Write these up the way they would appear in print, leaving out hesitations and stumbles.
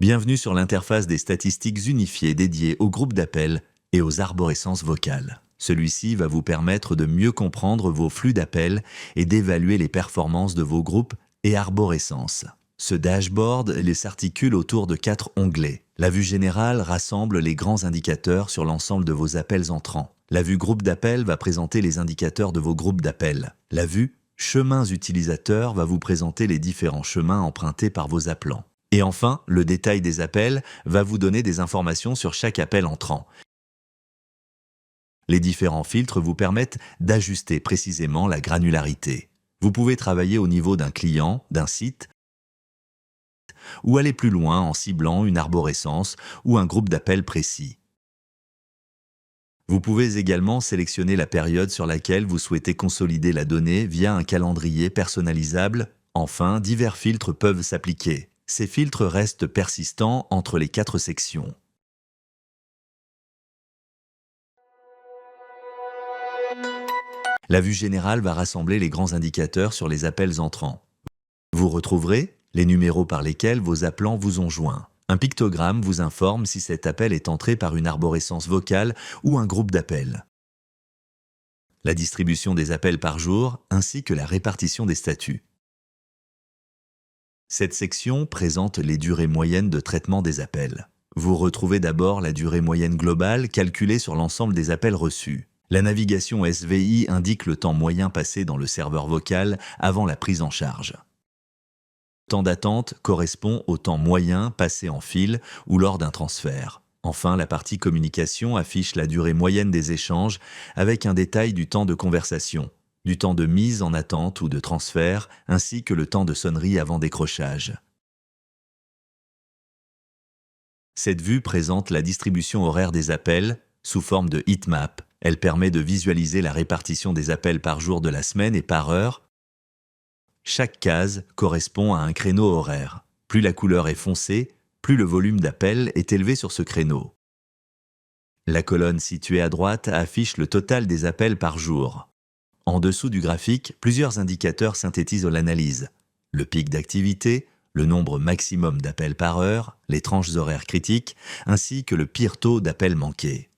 Bienvenue sur l'interface des statistiques unifiées dédiées aux groupes d'appels et aux arborescences vocales. Celui-ci va vous permettre de mieux comprendre vos flux d'appels et d'évaluer les performances de vos groupes et arborescences. Ce dashboard s'articule autour de 4 onglets. La vue générale rassemble les grands indicateurs sur l'ensemble de vos appels entrants. La vue groupe d'appels va présenter les indicateurs de vos groupes d'appels. La vue chemins utilisateurs va vous présenter les différents chemins empruntés par vos appelants. Et enfin, le détail des appels va vous donner des informations sur chaque appel entrant. Les différents filtres vous permettent d'ajuster précisément la granularité. Vous pouvez travailler au niveau d'un client, d'un site, ou aller plus loin en ciblant une arborescence ou un groupe d'appels précis. Vous pouvez également sélectionner la période sur laquelle vous souhaitez consolider la donnée via un calendrier personnalisable. Enfin, divers filtres peuvent s'appliquer. Ces filtres restent persistants entre les 4 sections. La vue générale va rassembler les grands indicateurs sur les appels entrants. Vous retrouverez les numéros par lesquels vos appelants vous ont joint. Un pictogramme vous informe si cet appel est entré par une arborescence vocale ou un groupe d'appels. La distribution des appels par jour ainsi que la répartition des statuts. Cette section présente les durées moyennes de traitement des appels. Vous retrouvez d'abord la durée moyenne globale calculée sur l'ensemble des appels reçus. La navigation SVI indique le temps moyen passé dans le serveur vocal avant la prise en charge. Le temps d'attente correspond au temps moyen passé en fil ou lors d'un transfert. Enfin, la partie communication affiche la durée moyenne des échanges avec un détail du temps de conversation, du temps de mise en attente ou de transfert, ainsi que le temps de sonnerie avant décrochage. Cette vue présente la distribution horaire des appels sous forme de heatmap. Elle permet de visualiser la répartition des appels par jour de la semaine et par heure. Chaque case correspond à un créneau horaire. Plus la couleur est foncée, plus le volume d'appels est élevé sur ce créneau. La colonne située à droite affiche le total des appels par jour. En dessous du graphique, plusieurs indicateurs synthétisent l'analyse. Le pic d'activité, le nombre maximum d'appels par heure, les tranches horaires critiques, ainsi que le pire taux d'appels manqués.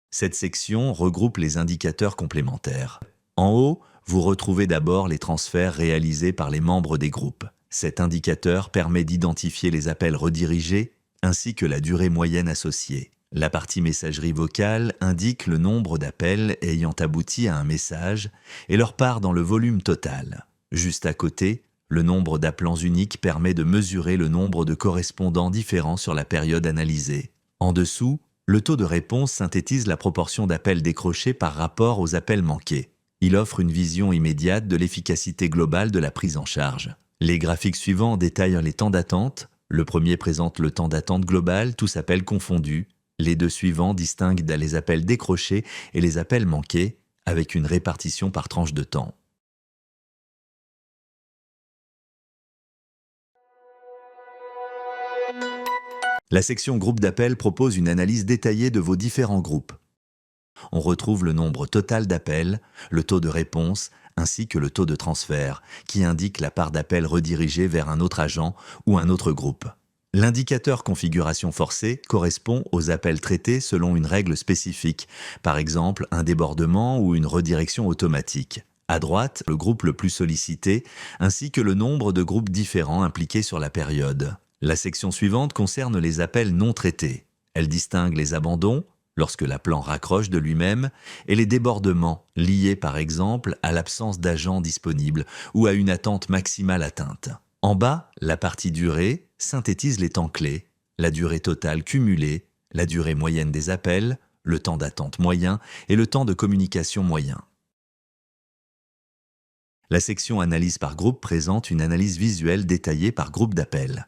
Cette section regroupe les indicateurs complémentaires. En haut, vous retrouvez d'abord les transferts réalisés par les membres des groupes. Cet indicateur permet d'identifier les appels redirigés ainsi que la durée moyenne associée. La partie messagerie vocale indique le nombre d'appels ayant abouti à un message et leur part dans le volume total. Juste à côté, le nombre d'appelants uniques permet de mesurer le nombre de correspondants différents sur la période analysée. En dessous, le taux de réponse synthétise la proportion d'appels décrochés par rapport aux appels manqués. Il offre une vision immédiate de l'efficacité globale de la prise en charge. Les graphiques suivants détaillent les temps d'attente. Le premier présente le temps d'attente global, tous appels confondus. Les deux suivants distinguent les appels décrochés et les appels manqués, avec une répartition par tranche de temps. La section groupe d'appels propose une analyse détaillée de vos différents groupes. On retrouve le nombre total d'appels, le taux de réponse, ainsi que le taux de transfert, qui indique la part d'appels redirigés vers un autre agent ou un autre groupe. L'indicateur configuration forcée correspond aux appels traités selon une règle spécifique, par exemple un débordement ou une redirection automatique. À droite, le groupe le plus sollicité, ainsi que le nombre de groupes différents impliqués sur la période. La section suivante concerne les appels non traités. Elle distingue les abandons, lorsque l'appelant raccroche de lui-même, et les débordements, liés par exemple à l'absence d'agent disponible ou à une attente maximale atteinte. En bas, la partie durée synthétise les temps clés, la durée totale cumulée, la durée moyenne des appels, le temps d'attente moyen et le temps de communication moyen. La section analyse par groupe présente une analyse visuelle détaillée par groupe d'appels.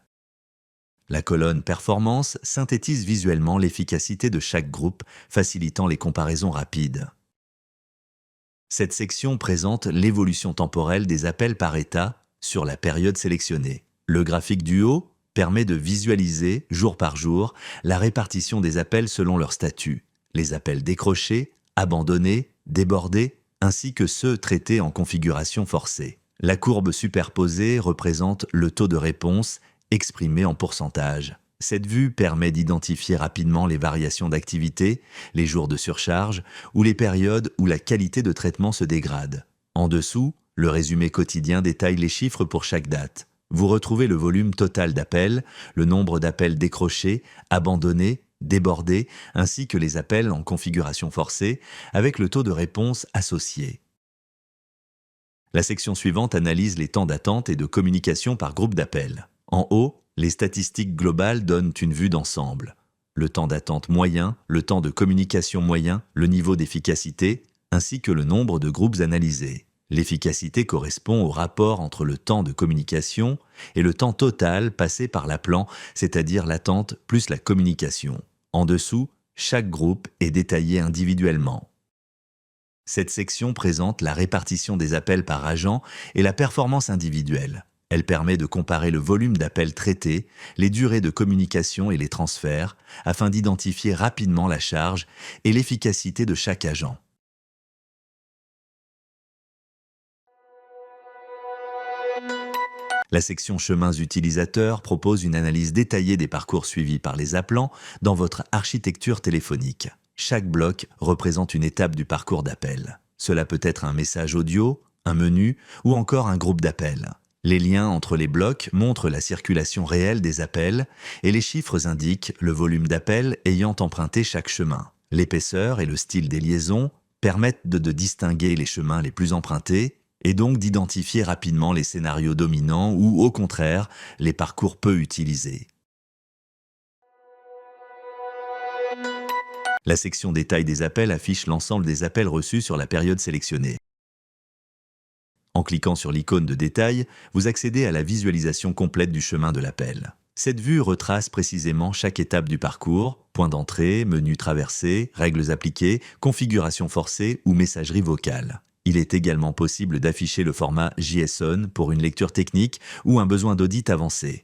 La colonne performance synthétise visuellement l'efficacité de chaque groupe, facilitant les comparaisons rapides. Cette section présente l'évolution temporelle des appels par état sur la période sélectionnée. Le graphique du haut permet de visualiser, jour par jour, la répartition des appels selon leur statut, les appels décrochés, abandonnés, débordés, ainsi que ceux traités en configuration forcée. La courbe superposée représente le taux de réponse exprimé en pourcentage. Cette vue permet d'identifier rapidement les variations d'activité, les jours de surcharge ou les périodes où la qualité de traitement se dégrade. En dessous, le résumé quotidien détaille les chiffres pour chaque date. Vous retrouvez le volume total d'appels, le nombre d'appels décrochés, abandonnés, débordés, ainsi que les appels en configuration forcée, avec le taux de réponse associé. La section suivante analyse les temps d'attente et de communication par groupe d'appels. En haut, les statistiques globales donnent une vue d'ensemble. Le temps d'attente moyen, le temps de communication moyen, le niveau d'efficacité, ainsi que le nombre de groupes analysés. L'efficacité correspond au rapport entre le temps de communication et le temps total passé par l'appelant, c'est-à-dire l'attente plus la communication. En dessous, chaque groupe est détaillé individuellement. Cette section présente la répartition des appels par agent et la performance individuelle. Elle permet de comparer le volume d'appels traités, les durées de communication et les transferts, afin d'identifier rapidement la charge et l'efficacité de chaque agent. La section chemins utilisateurs propose une analyse détaillée des parcours suivis par les appelants dans votre architecture téléphonique. Chaque bloc représente une étape du parcours d'appel. Cela peut être un message audio, un menu ou encore un groupe d'appels. Les liens entre les blocs montrent la circulation réelle des appels et les chiffres indiquent le volume d'appels ayant emprunté chaque chemin. L'épaisseur et le style des liaisons permettent de distinguer les chemins les plus empruntés et donc d'identifier rapidement les scénarios dominants ou, au contraire, les parcours peu utilisés. La section détail des appels affiche l'ensemble des appels reçus sur la période sélectionnée. En cliquant sur l'icône de détail, vous accédez à la visualisation complète du chemin de l'appel. Cette vue retrace précisément chaque étape du parcours, point d'entrée, menu traversé, règles appliquées, configuration forcée ou messagerie vocale. Il est également possible d'afficher le format JSON pour une lecture technique ou un besoin d'audit avancé.